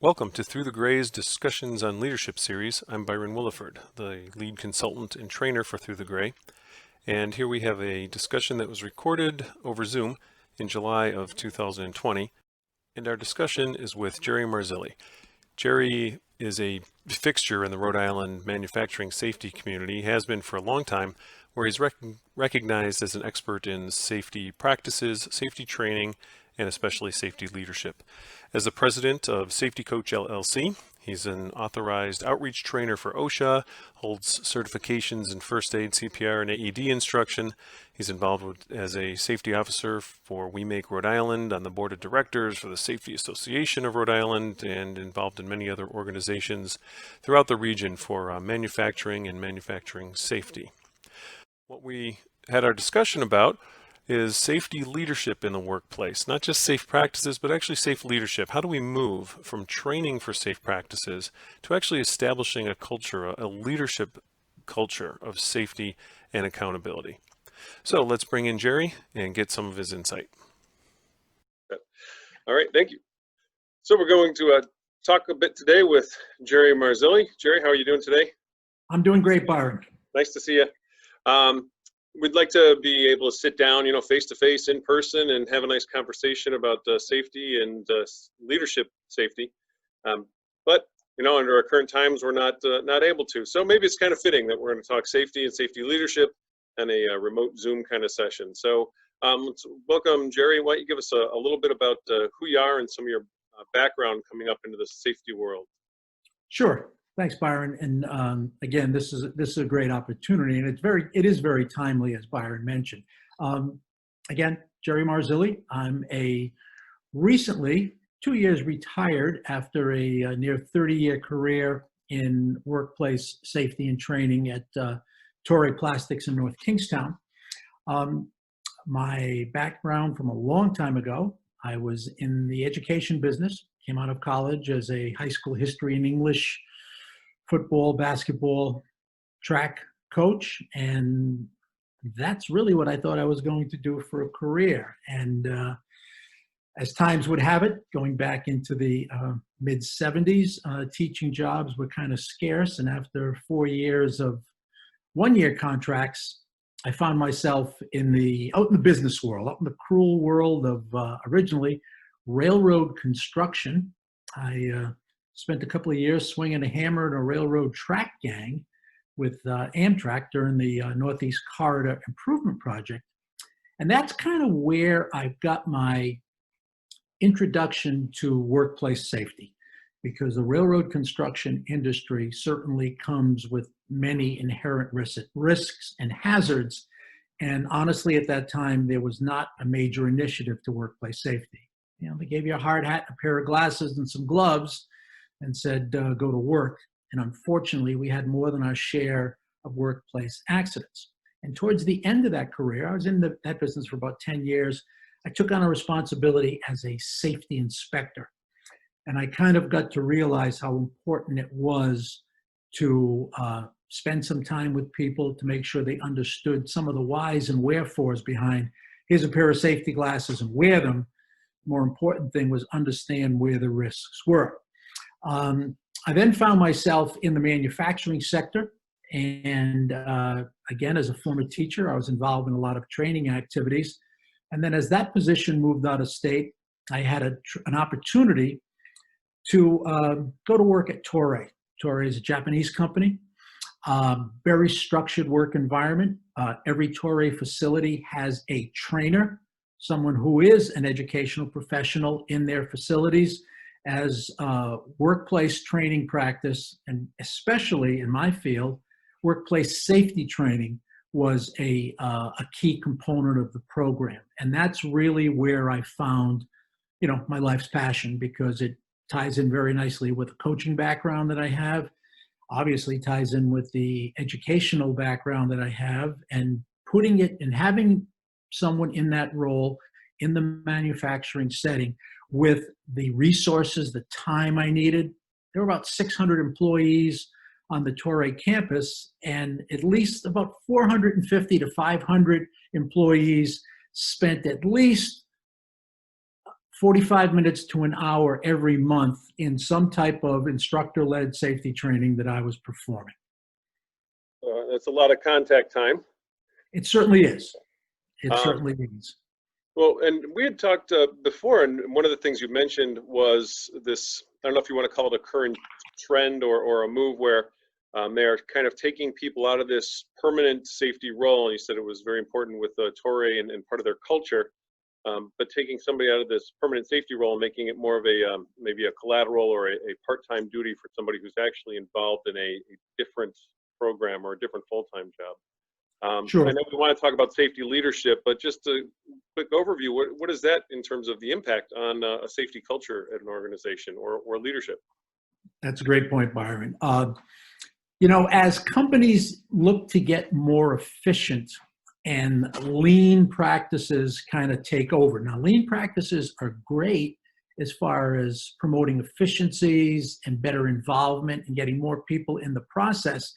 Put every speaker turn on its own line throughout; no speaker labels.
Welcome to Through the Gray's Discussions on Leadership series. I'm Byron Williford, the lead consultant and trainer for Through the Gray. And here we have a discussion that was recorded over Zoom in July of 2020. And our discussion is with Gerry Marzilli. Gerry is a fixture in the Rhode Island manufacturing safety community. He has been for a long time, where he's recognized as an expert in safety practices, safety training, and especially safety leadership. As the president of Safety Coach LLC, he's an authorized outreach trainer for OSHA, holds certifications in first aid, CPR, and AED instruction. He's involved as a safety officer for We Make Rhode Island, on the board of directors for the Safety Association of Rhode Island, and involved in many other organizations throughout the region for manufacturing and manufacturing safety. What we had our discussion about is safety leadership in the workplace, not just safe practices, but actually safe leadership. How do we move from training for safe practices to actually establishing a culture, a leadership culture of safety and accountability? So let's bring in Gerry and get some of his insight.
All right, thank you. So we're going to talk a bit today with Gerry Marzilli. Gerry, how are you doing today?
I'm doing great, Byron.
Nice to see you. We'd like to be able to sit down, face to face in person and have a nice conversation about safety and leadership safety. But under our current times, we're not able to. So maybe it's kind of fitting that we're going to talk safety and safety leadership in a remote Zoom kind of session. So let's welcome Gerry. Why don't you give us a little bit about who you are and some of your background coming up into the safety world?
Sure. Thanks, Byron. And again, this is a great opportunity, and it is very timely, as Byron mentioned. Again, Gerry Marzilli. I'm recently 2 years retired after a near 30-year career in workplace safety and training at Torrey Plastics in North Kingstown. My background from a long time ago, I was in the education business. Came out of college as a high school history and English, football, basketball, track coach, and that's really what I thought I was going to do for a career. And as times would have it, going back into the mid-70s, teaching jobs were kind of scarce, and after 4 years of one-year contracts, I found myself out in the business world, out in the cruel world of originally railroad construction. I spent a couple of years swinging a hammer in a railroad track gang with Amtrak during the Northeast Corridor Improvement Project. And that's kind of where I got my introduction to workplace safety, because the railroad construction industry certainly comes with many inherent risks and hazards. And honestly, at that time, there was not a major initiative to workplace safety. They gave you a hard hat, a pair of glasses, and some gloves, and said, go to work. And unfortunately, we had more than our share of workplace accidents. And towards the end of that career, I was in that business for about 10 years. I took on a responsibility as a safety inspector. And I kind of got to realize how important it was to spend some time with people to make sure they understood some of the whys and wherefores behind, here's a pair of safety glasses and wear them. The more important thing was understand where the risks were. I then found myself in the manufacturing sector. And again, as a former teacher, I was involved in a lot of training activities. And then as that position moved out of state, I had an opportunity to go to work at Torrey. Torrey is a Japanese company, very structured work environment. Every Torrey facility has a trainer, someone who is an educational professional in their facilities, as workplace training practice, and especially in my field, workplace safety training was a key component of the program. And that's really where I found, my life's passion, because it ties in very nicely with the coaching background that I have, obviously ties in with the educational background that I have, and putting it and having someone in that role in the manufacturing setting with the resources, the time I needed. There were about 600 employees on the Torrey campus, and at least about 450 to 500 employees spent at least 45 minutes to an hour every month in some type of instructor-led safety training that I was performing.
That's a lot of contact time.
It certainly is. It
Um,
certainly is.
Well, and we had talked before, and one of the things you mentioned was this, I don't know if you want to call it a current trend or a move where they're kind of taking people out of this permanent safety role. And you said it was very important with Torre and part of their culture, but taking somebody out of this permanent safety role and making it more of a maybe a collateral or a part-time duty for somebody who's actually involved in a different program or a different full-time job.
Sure.
I know we want to talk about safety leadership, but just a quick overview, what is that in terms of the impact on a safety culture at an organization or leadership?
That's a great point, Byron. As companies look to get more efficient and lean practices kind of take over. Now, lean practices are great as far as promoting efficiencies and better involvement and getting more people in the process.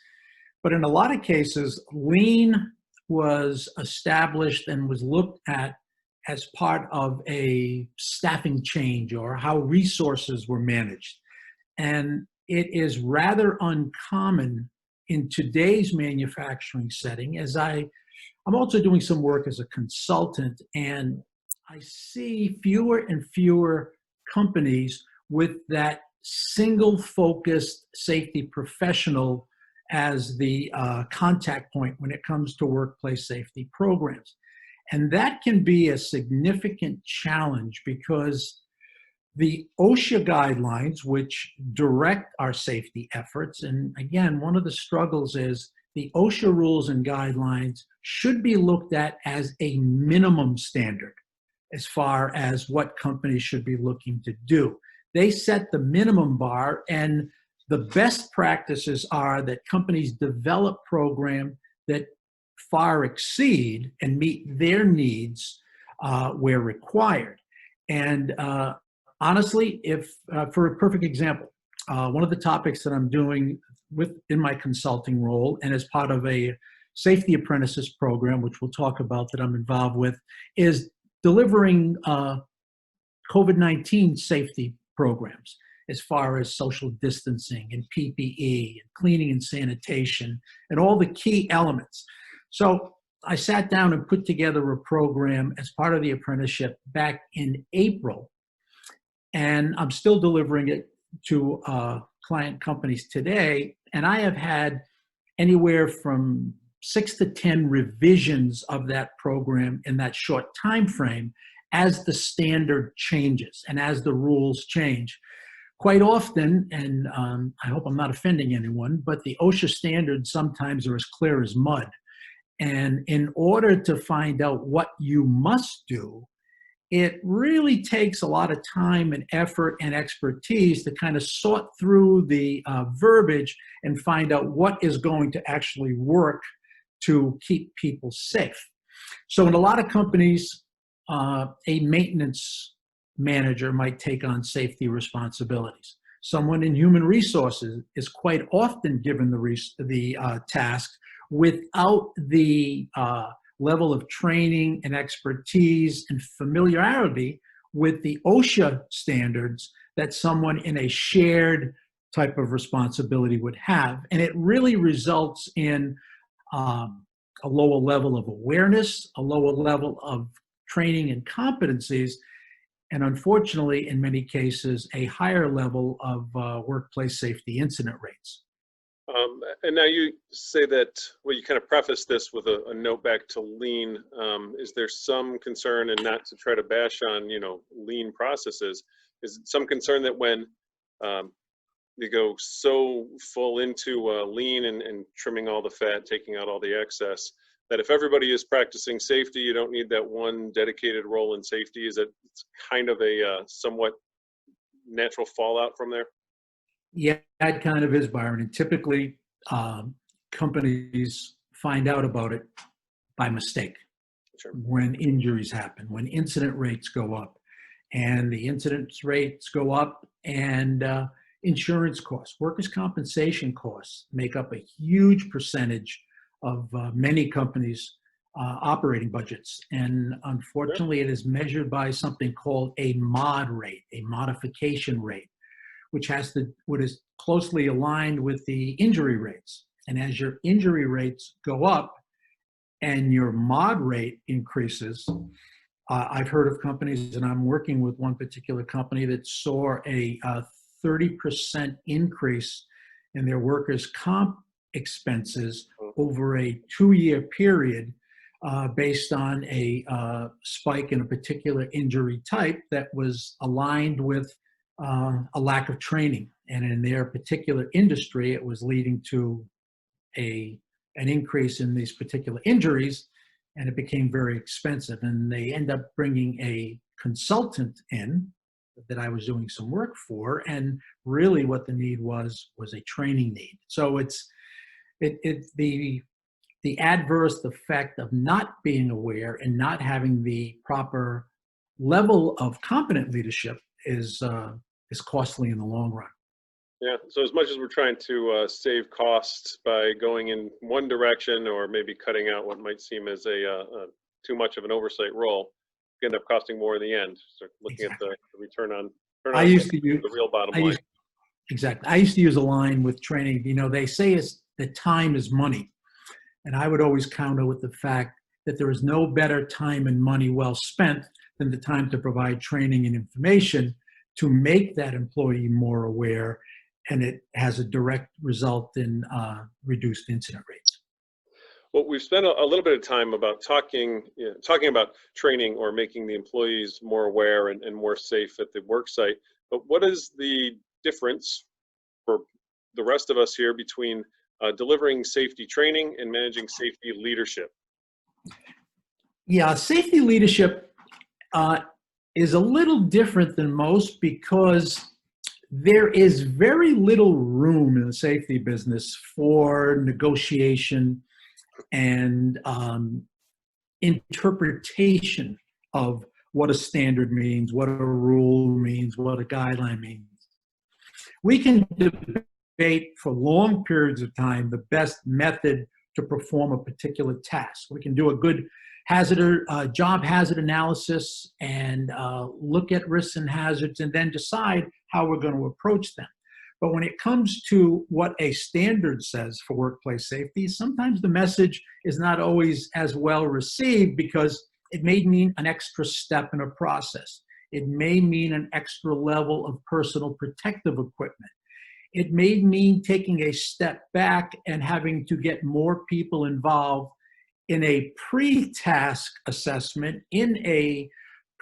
But in a lot of cases, lean was established and was looked at as part of a staffing change or how resources were managed. And it is rather uncommon in today's manufacturing setting, as I'm also doing some work as a consultant, and I see fewer and fewer companies with that single focused safety professional as the contact point when it comes to workplace safety programs. And that can be a significant challenge because the OSHA guidelines, which direct our safety efforts, and again, one of the struggles is the OSHA rules and guidelines should be looked at as a minimum standard as far as what companies should be looking to do. They set the minimum bar, and the best practices are that companies develop programs that far exceed and meet their needs where required. And honestly, for a perfect example, one of the topics that I'm doing in my consulting role and as part of a safety apprentices program, which we'll talk about that I'm involved with, is delivering COVID-19 safety programs as far as social distancing and PPE and cleaning and sanitation and all the key elements. So I sat down and put together a program as part of the apprenticeship back in April, and I'm still delivering it to client companies today. And I have had anywhere from 6 to 10 revisions of that program in that short time frame as the standard changes and as the rules change. Quite often, and I hope I'm not offending anyone, but the OSHA standards sometimes are as clear as mud. And in order to find out what you must do, it really takes a lot of time and effort and expertise to kind of sort through the verbiage and find out what is going to actually work to keep people safe. So in a lot of companies, a maintenance manager might take on safety responsibilities. Someone in human resources is quite often given the task without the level of training and expertise and familiarity with the OSHA standards that someone in a shared type of responsibility would have. And it really results in a lower level of awareness, a lower level of training and competencies, and unfortunately, in many cases, a higher level of workplace safety incident rates.
And now you say that, well, you kind of preface this with a note back to lean. Is there some concern, and not to try to bash on, lean processes, is some concern that when you go so full into lean and trimming all the fat, taking out all the excess, that if everybody is practicing safety, you don't need that one dedicated role in safety? Is it kind of a somewhat natural fallout from there?
Yeah, that kind of is, Byron. And typically, companies find out about it by mistake.
Sure.
When injuries happen, when incident rates go up. And the incidence rates go up, and insurance costs, workers' compensation costs make up a huge percentage of many companies' operating budgets. And unfortunately, it is measured by something called a mod rate, a modification rate, which what is closely aligned with the injury rates. And as your injury rates go up and your mod rate increases, I've heard of companies, and I'm working with one particular company that saw a 30% increase in their workers' comp expenses over a 2-year period based on a spike in a particular injury type that was aligned with a lack of training. And in their particular industry, it was leading to an increase in these particular injuries, and it became very expensive. And they end up bringing a consultant in that I was doing some work for, and really what the need was a training need. So the adverse effect of not being aware and not having the proper level of competent leadership is costly in the long run.
Yeah, so as much as we're trying to save costs by going in one direction or maybe cutting out what might seem as a too much of an oversight role, you end up costing more in the end. So looking
Exactly.
at the return on
I used to use
the real bottom line.
Exactly. I used to use a line with training. They say that time is money. And I would always counter with the fact that there is no better time and money well spent than the time to provide training and information to make that employee more aware, and it has a direct result in reduced incident rates.
Well, we've spent a little bit of time about talking about training or making the employees more aware and more safe at the work site. But what is the difference for the rest of us here between delivering safety training and managing safety leadership?
Yeah, safety leadership is a little different than most because there is very little room in the safety business for negotiation and interpretation of what a standard means, what a rule means, what a guideline means. We can debate for long periods of time the best method to perform a particular task. We can do a good job hazard analysis and look at risks and hazards and then decide how we're going to approach them. But when it comes to what a standard says for workplace safety, sometimes the message is not always as well received because it may mean an extra step in a process. It may mean an extra level of personal protective equipment. It may mean taking a step back and having to get more people involved in a pre-task assessment, in a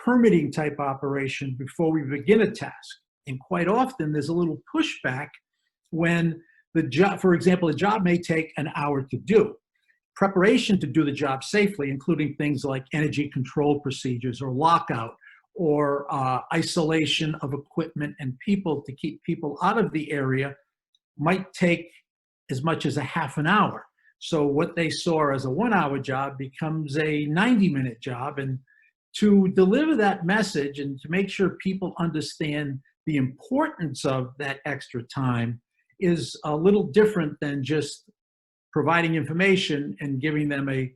permitting type operation before we begin a task. And quite often there's a little pushback when the job, for example, a job may take an hour to do. Preparation to do the job safely, including things like energy control procedures or lockout or isolation of equipment and people to keep people out of the area, might take as much as a half an hour. So what they saw as a 1-hour job becomes a 90-minute job. And to deliver that message and to make sure people understand the importance of that extra time is a little different than just providing information and giving them a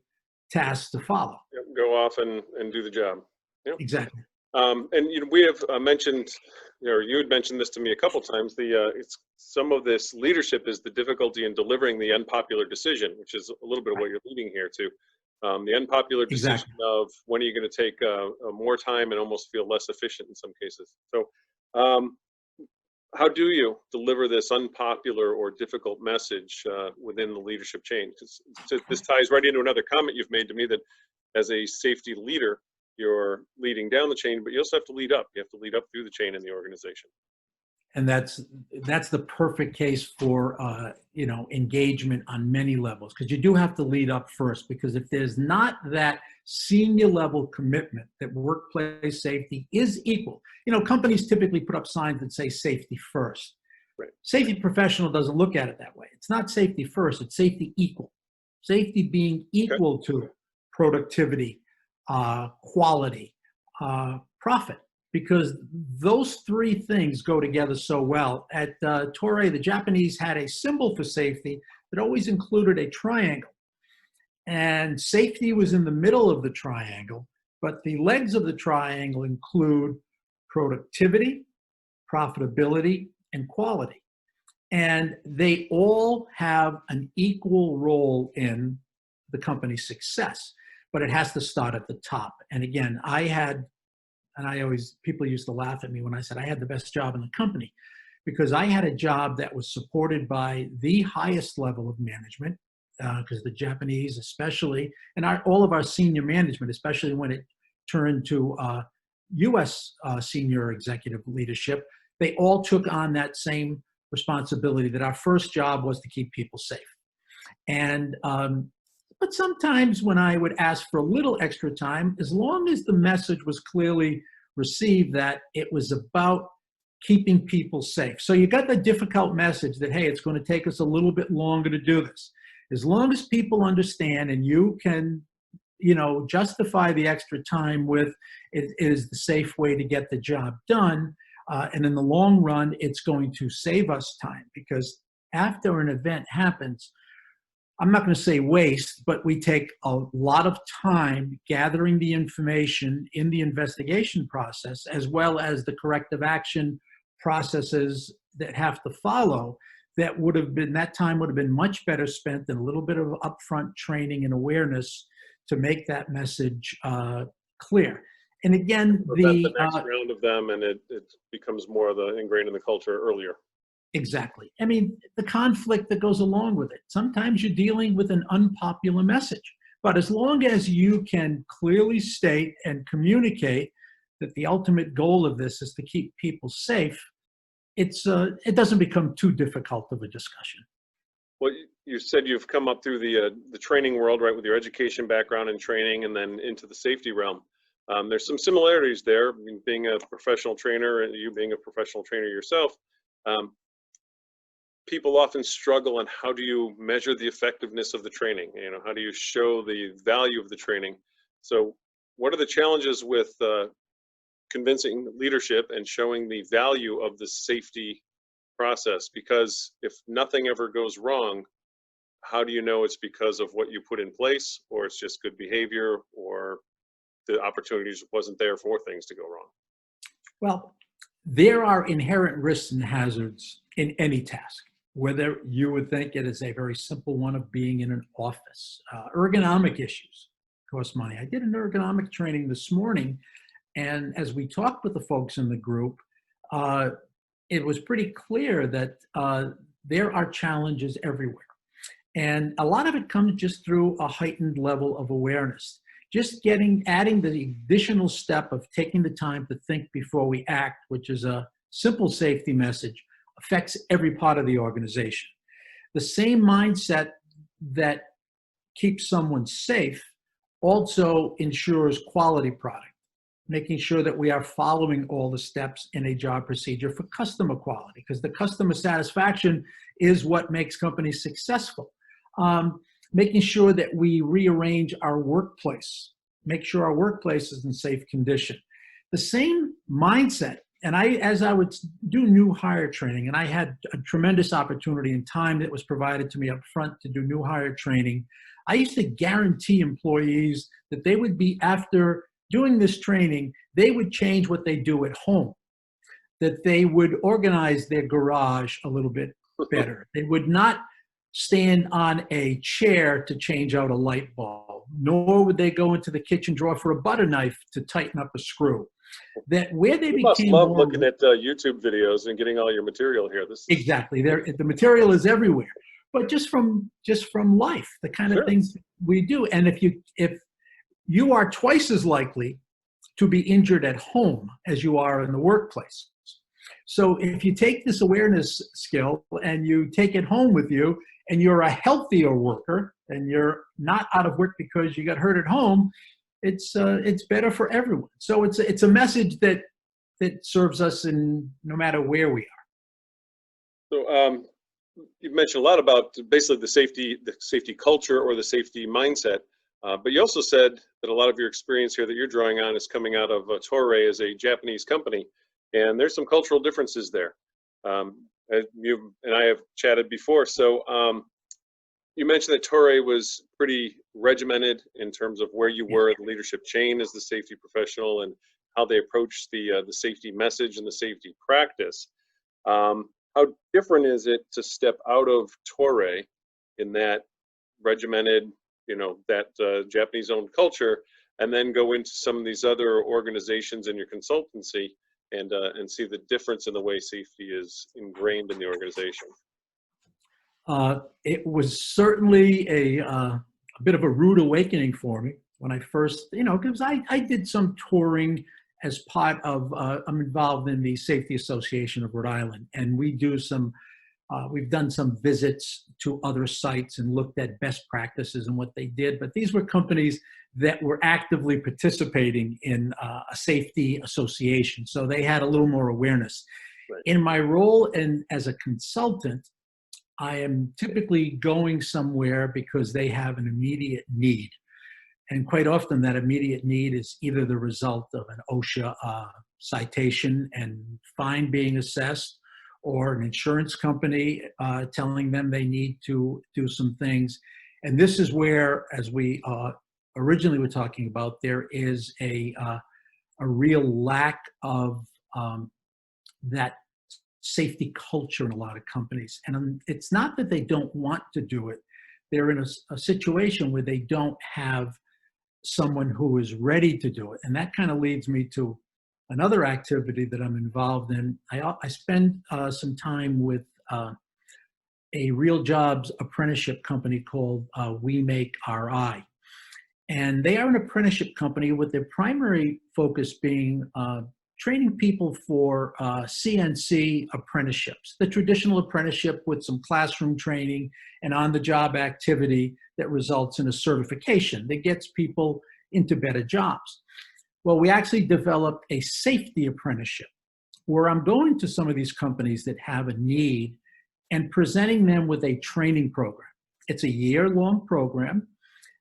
task to follow.
Yep, go off and do the job. Yep.
Exactly.
And we have mentioned, or you had mentioned this to me a couple times. It's some of this leadership is the difficulty in delivering the unpopular decision, which is a little bit of what you're leading here to. The unpopular decision of when are you going to take more time and almost feel less efficient in some cases. So, how do you deliver this unpopular or difficult message within the leadership chain? This ties right into another comment you've made to me that as a safety leader, you're leading down the chain, but you also have to lead up. You have to lead up through the chain in the organization.
And that's the perfect case for engagement on many levels, because you do have to lead up first, because if there's not that senior level commitment that workplace safety is equal, companies typically put up signs that say safety first.
Right.
Safety professional doesn't look at it that way. It's not safety first, it's safety equal. Safety being equal to productivity, quality, profit, because those three things go together so well. At Toray, the Japanese had a symbol for safety that always included a triangle. and safety was in the middle of the triangle, but the legs of the triangle include productivity, profitability, and quality. And they all have an equal role in the company's success, but it has to start at the top. And again, people used to laugh at me when I said I had the best job in the company, because I had a job that was supported by the highest level of management, because the Japanese especially, and all of our senior management, especially when it turned to U.S. Senior executive leadership, they all took on that same responsibility, that our first job was to keep people safe. And but sometimes when I would ask for a little extra time, as long as the message was clearly received that it was about keeping people safe. So you got the difficult message that, hey, it's going to take us a little bit longer to do this. As long as people understand, and you can, justify the extra time with it is the safe way to get the job done. And in the long run, it's going to save us time, because after an event happens, I'm not going to say waste, but we take a lot of time gathering the information in the investigation process, as well as the corrective action processes that have to follow. That time would have been much better spent in a little bit of upfront training and awareness to make that message clear. And again,
the next round of them, and it becomes more of the ingrained in the culture earlier.
Exactly. I mean, the conflict that goes along with it. Sometimes you're dealing with an unpopular message, but as long as you can clearly state and communicate that the ultimate goal of this is to keep people safe, it doesn't become too difficult of a discussion.
Well, you said you've come up through the training world, right, with your education background and training, and then into the safety realm. There's some similarities there, being a professional trainer and you being a professional trainer yourself. People often struggle on how do you measure the effectiveness of the training? How do you show the value of the training? So what are the challenges with convincing leadership and showing the value of the safety process? Because if nothing ever goes wrong, how do you know it's because of what you put in place, or it's just good behavior, or the opportunities wasn't there for things to go wrong?
Well, there are inherent risks and hazards in any task, whether you would think it is a very simple one of being in an office. Ergonomic issues cost money. I did an ergonomic training this morning, and as we talked with the folks in the group, it was pretty clear that there are challenges everywhere. And a lot of it comes just through a heightened level of awareness. Just adding the additional step of taking the time to think before we act, which is a simple safety message, affects every part of the organization. The same mindset that keeps someone safe also ensures quality product, making sure that we are following all the steps in a job procedure for customer quality, because the customer satisfaction is what makes companies successful. Making sure that we rearrange our workplace, make sure our workplace is in safe condition. The same mindset, and as I would do new hire training, and I had a tremendous opportunity and time that was provided to me up front to do new hire training, I used to guarantee employees that they would be, after doing this training, they would change what they do at home, that they would organize their garage a little bit better. They would not stand on a chair to change out a light bulb, nor would they go into the kitchen drawer for a butter knife to tighten up a screw. That where they
must
became
love
more,
looking at YouTube videos and getting all your material here.
Exactly, the material is everywhere, but just from life, the kind of things we do. And if you are twice as likely to be injured at home as you are in the workplace. So if you take this awareness skill and you take it home with you, and you're a healthier worker, and you're not out of work because you got hurt at home, it's better for everyone. So it's a message that serves us in no matter where we are.
So you've mentioned a lot about basically the safety culture or the safety mindset, but you also said that a lot of your experience here that you're drawing on is coming out of Toray as a Japanese company, and there's some cultural differences there. You and I have chatted before. So You mentioned that Torre was pretty regimented in terms of where you were in the leadership chain as the safety professional and how they approached the safety message and the safety practice. How different is it to step out of Torre in that regimented, that Japanese-owned culture, and then go into some of these other organizations in your consultancy and see the difference in the way safety is ingrained in the organization?
It was certainly a bit of a rude awakening for me when I first, because I did some touring as part of, I'm involved in the Safety Association of Rhode Island, and we've done some visits to other sites and looked at best practices and what they did. But these were companies that were actively participating in a safety association, so they had a little more awareness.
Right.
In my role as a consultant, I am typically going somewhere because they have an immediate need. And quite often that immediate need is either the result of an OSHA citation and fine being assessed, or an insurance company telling them they need to do some things. And this is where, as we originally were talking about, there is a real lack of that safety culture in a lot of companies. And it's not that they don't want to do it. They're in a situation where they don't have someone who is ready to do it. And that kind of leads me to another activity that I'm involved in. I spend some time with a real jobs apprenticeship company called We Make RI. And they are an apprenticeship company with their primary focus being training people for CNC apprenticeships, the traditional apprenticeship with some classroom training and on-the-job activity that results in a certification that gets people into better jobs. Well, we actually developed a safety apprenticeship where I'm going to some of these companies that have a need and presenting them with a training program. It's a year-long program.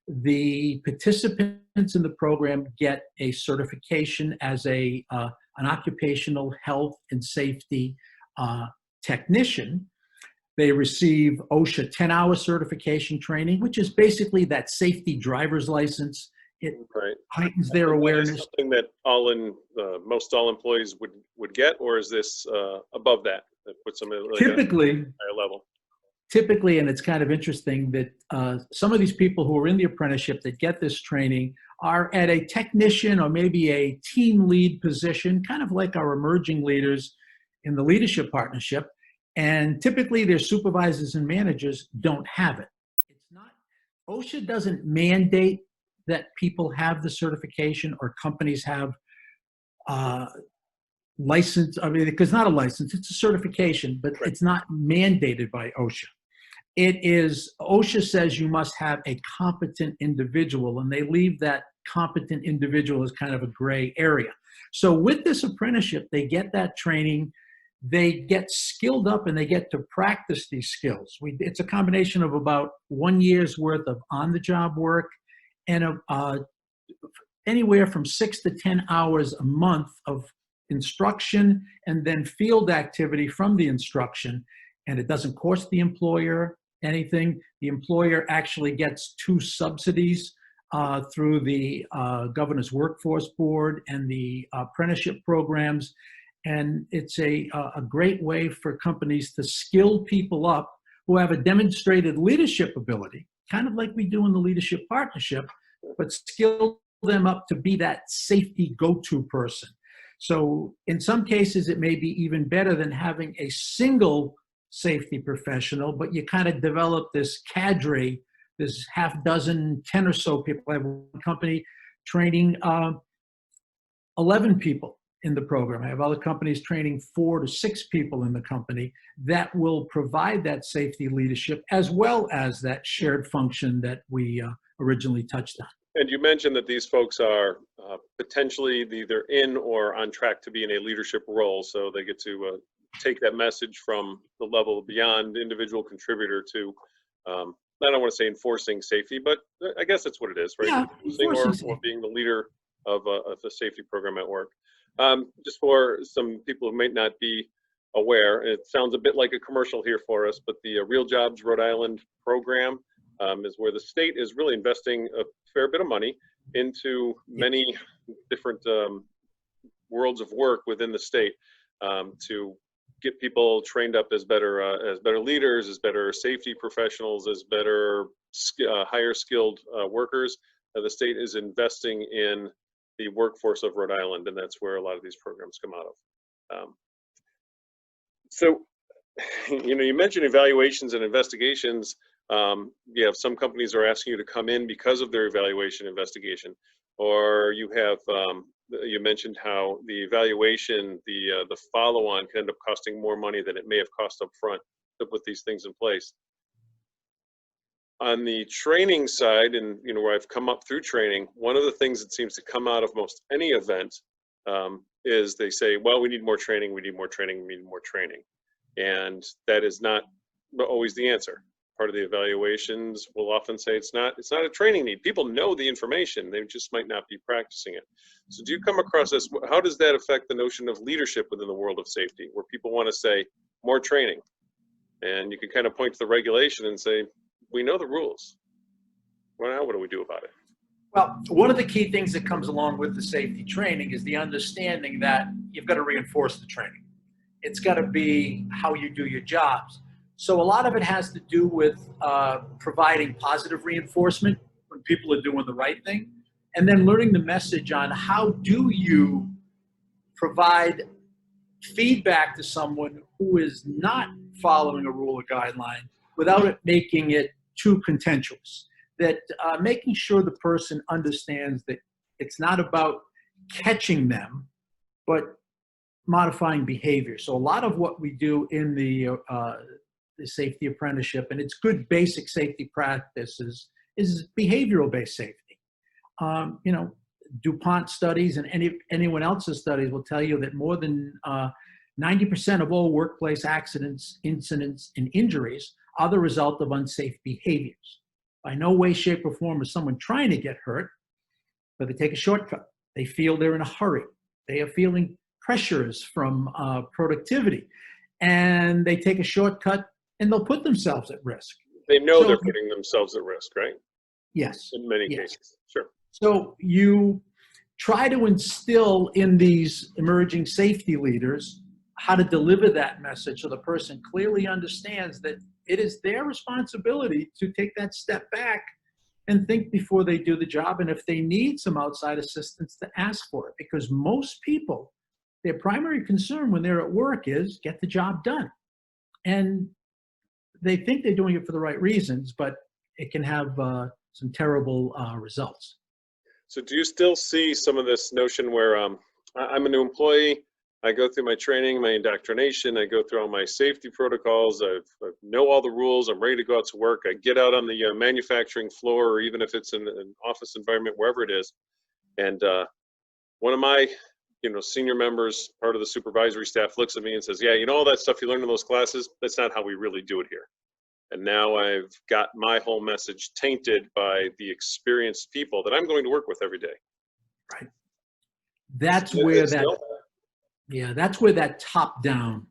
The participants in the program get a certification as an occupational health and safety technician. They receive OSHA 10-hour certification training, which is basically that safety driver's license. It heightens their awareness.
Is something that most all employees would get, or is this above that? That puts them at like
Typically,
a higher level.
Typically, and it's kind of interesting that some of these people who are in the apprenticeship that get this training are at a technician or maybe a team lead position, kind of like our emerging leaders in the leadership partnership. And typically their supervisors and managers don't have it. It's not, OSHA doesn't mandate that people have the certification or companies have license. I mean, because not a license, it's a certification, but it's not mandated by OSHA. It is, OSHA says you must have a competent individual, and they leave that competent individual as kind of a gray area. So with this apprenticeship, they get that training, they get skilled up, and they get to practice these skills. It's a combination of about 1 year's worth of on-the-job work and anywhere from 6 to 10 hours a month of instruction and then field activity from the instruction. And it doesn't cost the employer anything. The employer actually gets 2 subsidies through the Governor's Workforce Board and the apprenticeship programs. And it's a great way for companies to skill people up who have a demonstrated leadership ability, kind of like we do in the leadership partnership, but skill them up to be that safety go-to person. So in some cases, it may be even better than having a single safety professional, but you kind of develop this cadre, this half dozen, 10 or so people. I have one company training 11 people in the program. I have other companies training 4 to 6 people in the company that will provide that safety leadership as well as that shared function that we originally touched on.
And you mentioned that these folks are potentially either in or on track to be in a leadership role, so they get to take that message from the level beyond individual contributor to, I don't want to say enforcing safety, but I guess that's what it is, right?
Yeah,
or being the leader of the safety program at work. Just for some people who might not be aware, it sounds a bit like a commercial here for us, but the Real Jobs Rhode Island program is where the state is really investing a fair bit of money into many different worlds of work within the state to get people trained up as better leaders, as better safety professionals, as better higher skilled workers. The state is investing in the workforce of Rhode Island, and that's where a lot of these programs come out of. So, you mentioned evaluations and investigations. You have some companies are asking you to come in because of their evaluation investigation, or you have you mentioned how the evaluation, the follow-on can end up costing more money than it may have cost up front to put these things in place. On the training side, and where I've come up through training, one of the things that seems to come out of most any event is they say, well, we need more training, we need more training, we need more training. And that is not always the answer. Part of the evaluations will often say it's not a training need. People know the information, they just might not be practicing it. So do you come across this? How does that affect the notion of leadership within the world of safety, where people want to say more training? And you can kind of point to the regulation and say, we know the rules. Well, now what do we do about it?
Well, one of the key things that comes along with the safety training is the understanding that you've got to reinforce the training. It's got to be how you do your jobs. So a lot of it has to do with providing positive reinforcement when people are doing the right thing, and then learning the message on how do you provide feedback to someone who is not following a rule or guideline without it making it too contentious. That making sure the person understands that it's not about catching them, but modifying behavior. So a lot of what we do in the safety apprenticeship, and it's good basic safety practices, is behavioral-based safety. DuPont studies and anyone else's studies will tell you that more than 90% of all workplace accidents, incidents, and injuries are the result of unsafe behaviors. By no way, shape, or form is someone trying to get hurt, but they take a shortcut. They feel they're in a hurry. They are feeling pressures from productivity, and they take a shortcut, and they'll put themselves at risk.
They know they're putting themselves at risk, right?
Yes.
In many cases, sure.
So you try to instill in these emerging safety leaders how to deliver that message so the person clearly understands that it is their responsibility to take that step back and think before they do the job, and if they need some outside assistance, to ask for it. Because most people, their primary concern when they're at work is get the job done. And they think they're doing it for the right reasons, but it can have some terrible results.
So do you still see some of this notion where I'm a new employee, I go through my training, my indoctrination, I go through all my safety protocols, I know all the rules, I'm ready to go out to work, I get out on the manufacturing floor, or even if it's in an office environment, wherever it is, and one of my senior members, part of the supervisory staff, looks at me and says, yeah, all that stuff you learned in those classes, that's not how we really do it here. And now I've got my whole message tainted by the experienced people that I'm going to work with every day.
Right. That's where that's where that top-down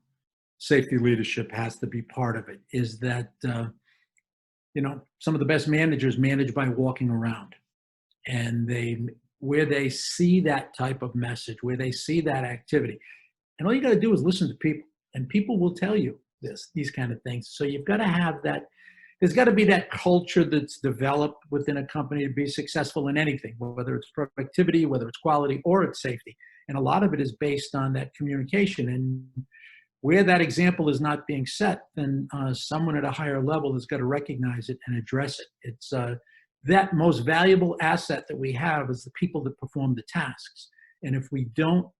safety leadership has to be part of it, is that, some of the best managers manage by walking around, and where they see that type of message, where they see that activity. And all you got to do is listen to people, and people will tell you these kind of things. So you've got to have that. There's got to be that culture that's developed within a company to be successful in anything, whether it's productivity, whether it's quality, or it's safety. And a lot of it is based on that communication. And where that example is not being set, then someone at a higher level has got to recognize it and address it. It's that most valuable asset that we have is the people that perform the tasks. And if we don't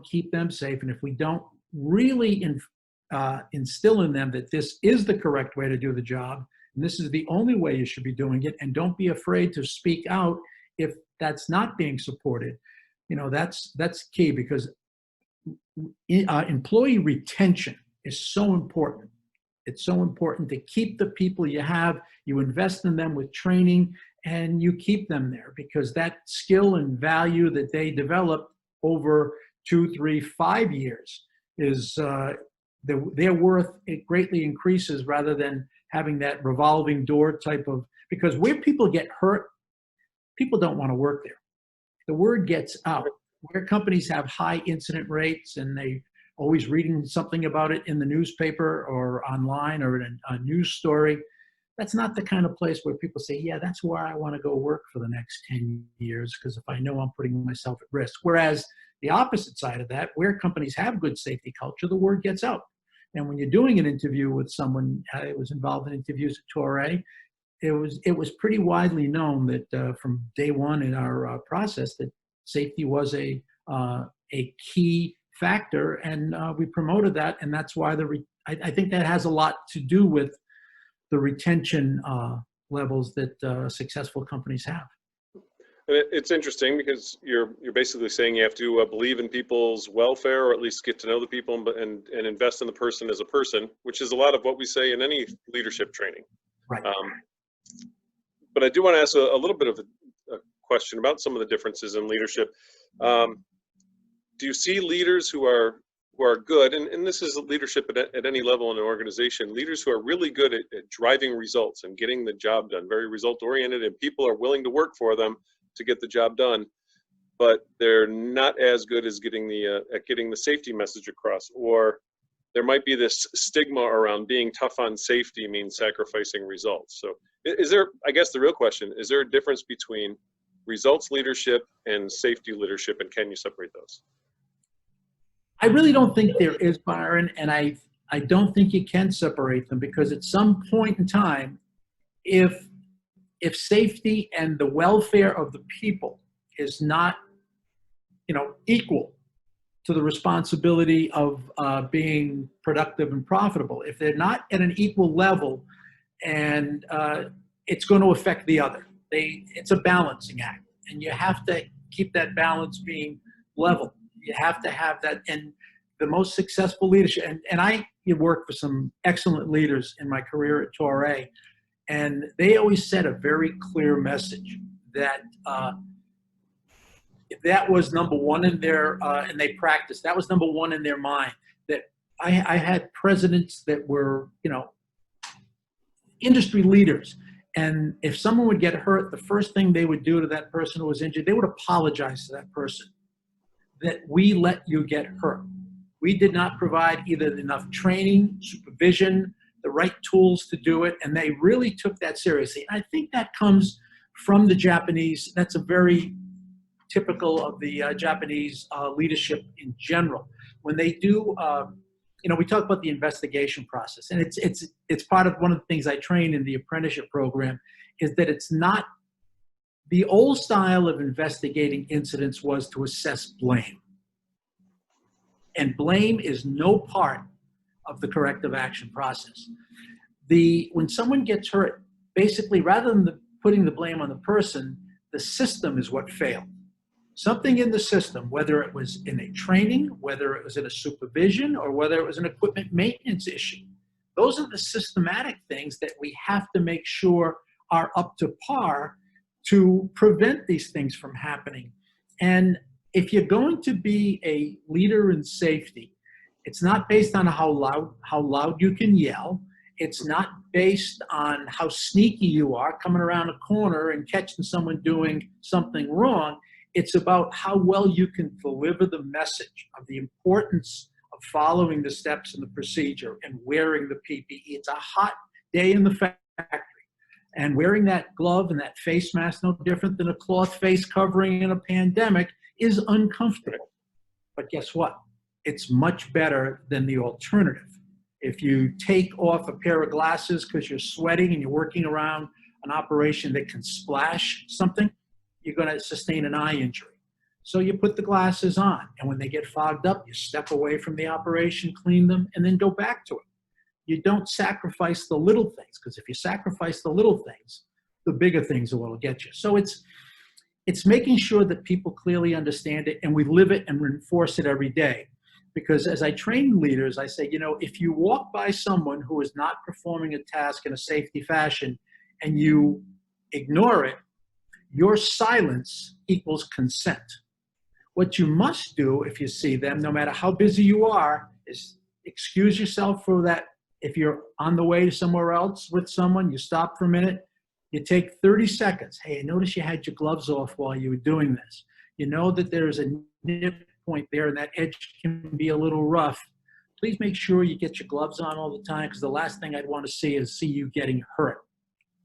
keep them safe, and if we don't really instill in them that this is the correct way to do the job, and this is the only way you should be doing it, and don't be afraid to speak out if that's not being supported, that's key, because employee retention is so important. It's so important to keep the people you have, you invest in them with training, and you keep them there, because that skill and value that they develop over 2, 3, 5 years is their worth, it greatly increases rather than having that revolving door type of, because where people get hurt, people don't want to work there. The word gets out. Where companies have high incident rates and they always reading something about it in the newspaper or online or in a news story, that's not the kind of place where people say, yeah, that's where I want to go work for the next 10 years, because if I know I'm putting myself at risk. Whereas the opposite side of that, where companies have good safety culture, the word gets out. And when you're doing an interview with someone, I was involved in interviews at TtG, it was pretty widely known that from day one in our process that safety was a key factor, and we promoted that, and that's why I think that has a lot to do with the retention levels that successful companies have.
And it's interesting because you're basically saying you have to believe in people's welfare, or at least get to know the people and invest in the person as a person, which is a lot of what we say in any leadership training.
Right.
But I do want to ask a little bit of a question about some of the differences in leadership. Do you see leaders who are good, and this is leadership at any level in an organization, leaders who are really good at driving results and getting the job done, very result oriented, and people are willing to work for them to get the job done, but they're not as good as getting the safety message across? Or there might be this stigma around being tough on safety means sacrificing results. So is there, I guess the real question, is there a difference between results leadership and safety leadership, and can you separate those?
I really don't think there is, Byron, and I don't think you can separate them, because at some point in time, if safety and the welfare of the people is not, equal to the responsibility of being productive and profitable, if they're not at an equal level, and it's going to affect the other. It's a balancing act, and you have to keep that balance being level. You have to have that, and the most successful leadership, and I worked for some excellent leaders in my career at TtG, and they always said a very clear message that that was number one in their, and they practiced, that was number one in their mind, that I had presidents that were, industry leaders. And if someone would get hurt, the first thing they would do to that person who was injured, they would apologize to that person that we let you get hurt. We did not provide either enough training, supervision, the right tools to do it, and they really took that seriously. I think that comes from the Japanese. That's a very typical of the Japanese leadership in general. When they do, we talk about the investigation process, and it's part of one of the things I train in the apprenticeship program, is that it's not, the old style of investigating incidents was to assess blame. And blame is no part of the corrective action process. When someone gets hurt, basically, rather than putting the blame on the person, the system is what failed. Something in the system, whether it was in a training, whether it was in a supervision, or whether it was an equipment maintenance issue. Those are the systematic things that we have to make sure are up to par to prevent these things from happening. And if you're going to be a leader in safety, it's not based on how loud you can yell. It's not based on how sneaky you are coming around a corner and catching someone doing something wrong. It's about how well you can deliver the message of the importance of following the steps in the procedure and wearing the PPE. It's a hot day in the factory, and wearing that glove and that face mask, no different than a cloth face covering in a pandemic, is uncomfortable. But guess what? It's much better than the alternative. If you take off a pair of glasses because you're sweating and you're working around an operation that can splash something, you're going to sustain an eye injury. So you put the glasses on, and when they get fogged up, you step away from the operation, clean them, and then go back to it. You don't sacrifice the little things, because if you sacrifice the little things, the bigger things will get you. So it's making sure that people clearly understand it, and we live it and reinforce it every day. Because as I train leaders, I say, if you walk by someone who is not performing a task in a safety fashion and you ignore it, your silence equals consent. What you must do if you see them, no matter how busy you are, is excuse yourself for that. If you're on the way to somewhere else with someone, you stop for a minute, you take 30 seconds. Hey, I noticed you had your gloves off while you were doing this. You know that there's a nip point there and that edge can be a little rough. Please make sure you get your gloves on all the time, because the last thing I'd want to see is you getting hurt.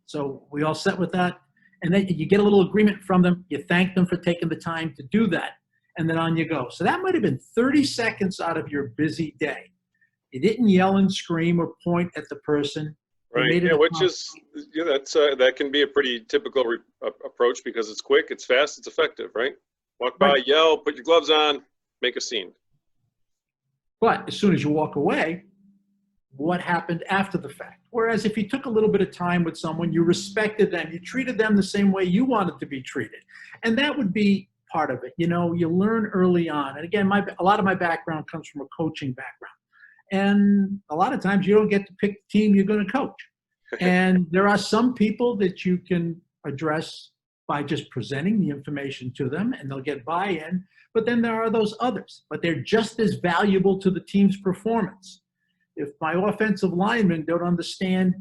So we all set with that? And then you get a little agreement from them. You thank them for taking the time to do that. And then on you go. So that might have been 30 seconds out of your busy day. You didn't yell and scream or point at the person.
Right. Yeah, which is, that's that can be a pretty typical approach, because it's quick, it's fast, it's effective, right? Walk by, yell, put your gloves on, make a scene.
But as soon as you walk away, what happened after the fact? Whereas if you took a little bit of time with someone, you respected them, you treated them the same way you wanted to be treated. And that would be part of it. You know, you learn early on. And again, a lot of my background comes from a coaching background. And a lot of times you don't get to pick the team you're going to coach. And there are some people that you can address by just presenting the information to them and they'll get buy-in. But then there are those others, but they're just as valuable to the team's performance. If my offensive linemen don't understand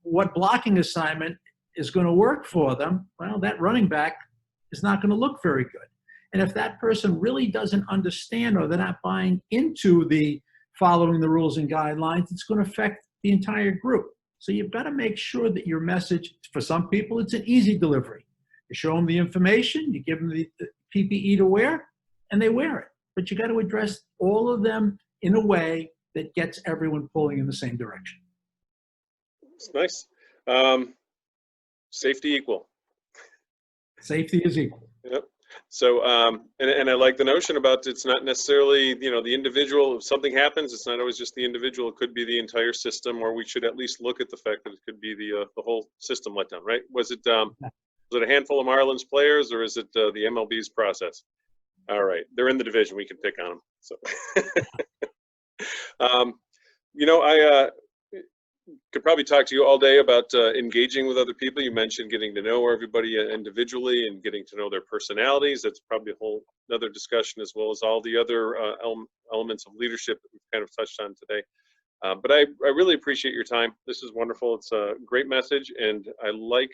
what blocking assignment is going to work for them, well, that running back is not going to look very good. And if that person really doesn't understand, or they're not buying into the following the rules and guidelines, it's going to affect the entire group. So you've got to make sure that your message, for some people, it's an easy delivery. You show them the information, you give them the PPE to wear, and they wear it. But you got to address all of them in a way that gets everyone pulling in the same direction.
It's nice. Safety equal.
Safety is equal.
Yep. So, and I like the notion about it's not necessarily, the individual. If something happens, it's not always just the individual. It could be the entire system, or we should at least look at the fact that it could be the whole system let down, right? Was it a handful of Marlins players, or is it the MLB's process? All right, they're in the division. We can pick on them. So, I could probably talk to you all day about engaging with other people. You mentioned getting to know everybody individually and getting to know their personalities. That's probably a whole other discussion, as well as all the other elements of leadership that we've kind of touched on today. But I really appreciate your time. This is wonderful. It's a great message, and I like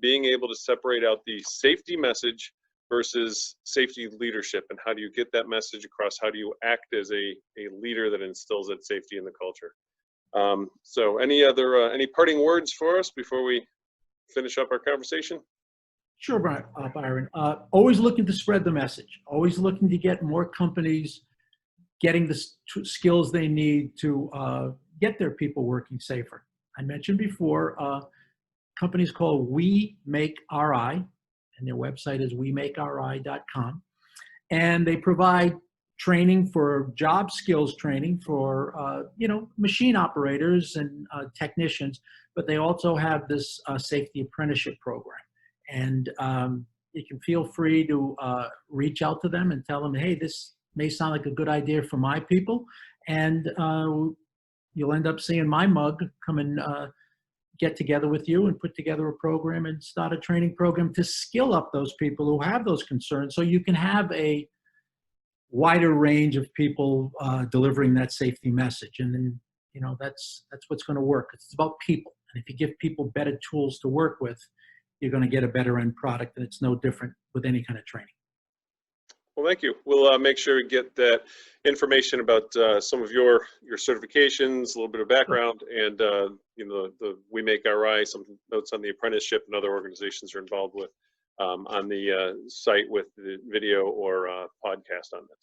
being able to separate out the safety message versus safety leadership, and how do you get that message across? How do you act as a leader that instills that safety in the culture? So any parting words for us before we finish up our conversation?
Sure, Byron. Always looking to spread the message. Always looking to get more companies getting the skills they need to get their people working safer. I mentioned before, companies called We Make RI, and their website is wemakeri.com. And they provide training for job skills training for, machine operators and technicians, but they also have this safety apprenticeship program. And you can feel free to reach out to them and tell them, hey, this may sound like a good idea for my people. And you'll end up seeing my mug come and get together with you and put together a program and start a training program to skill up those people who have those concerns, so you can have a wider range of people delivering that safety message. And then, that's what's going to work. It's about people. And if you give people better tools to work with, you're going to get a better end product. And it's no different with any kind of training.
Well, thank you. We'll make sure to get that information about some of your certifications, a little bit of background, and the We Make RI, some notes on the apprenticeship and other organizations are involved with on the site with the video or podcast on this.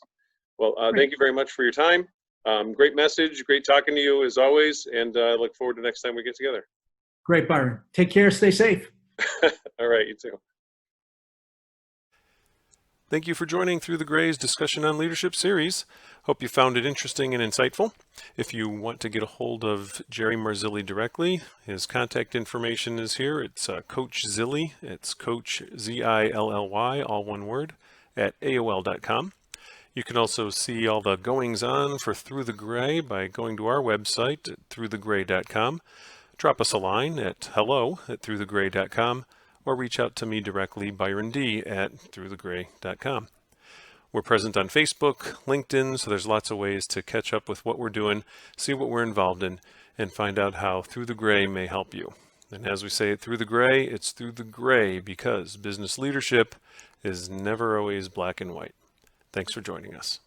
Well, thank you very much for your time. Great message. Great talking to you as always. And I look forward to next time we get together.
Great, Byron. Take care. Stay safe.
All right. You too.
Thank you for joining Through the Gray's Discussion on Leadership series. Hope you found it interesting and insightful. If you want to get a hold of Gerry Marzilli directly, his contact information is here. It's Coach Zilli. It's Coach Zilly, all one word, at AOL.com. You can also see all the goings on for Through the Gray by going to our website at throughthegray.com. Drop us a line at hello@throughthegray.com. or reach out to me directly, Byron D, at throughthegray.com. We're present on Facebook, LinkedIn, so there's lots of ways to catch up with what we're doing, see what we're involved in, and find out how Through the Gray may help you. And as we say it through the gray, it's through the gray because business leadership is never always black and white. Thanks for joining us.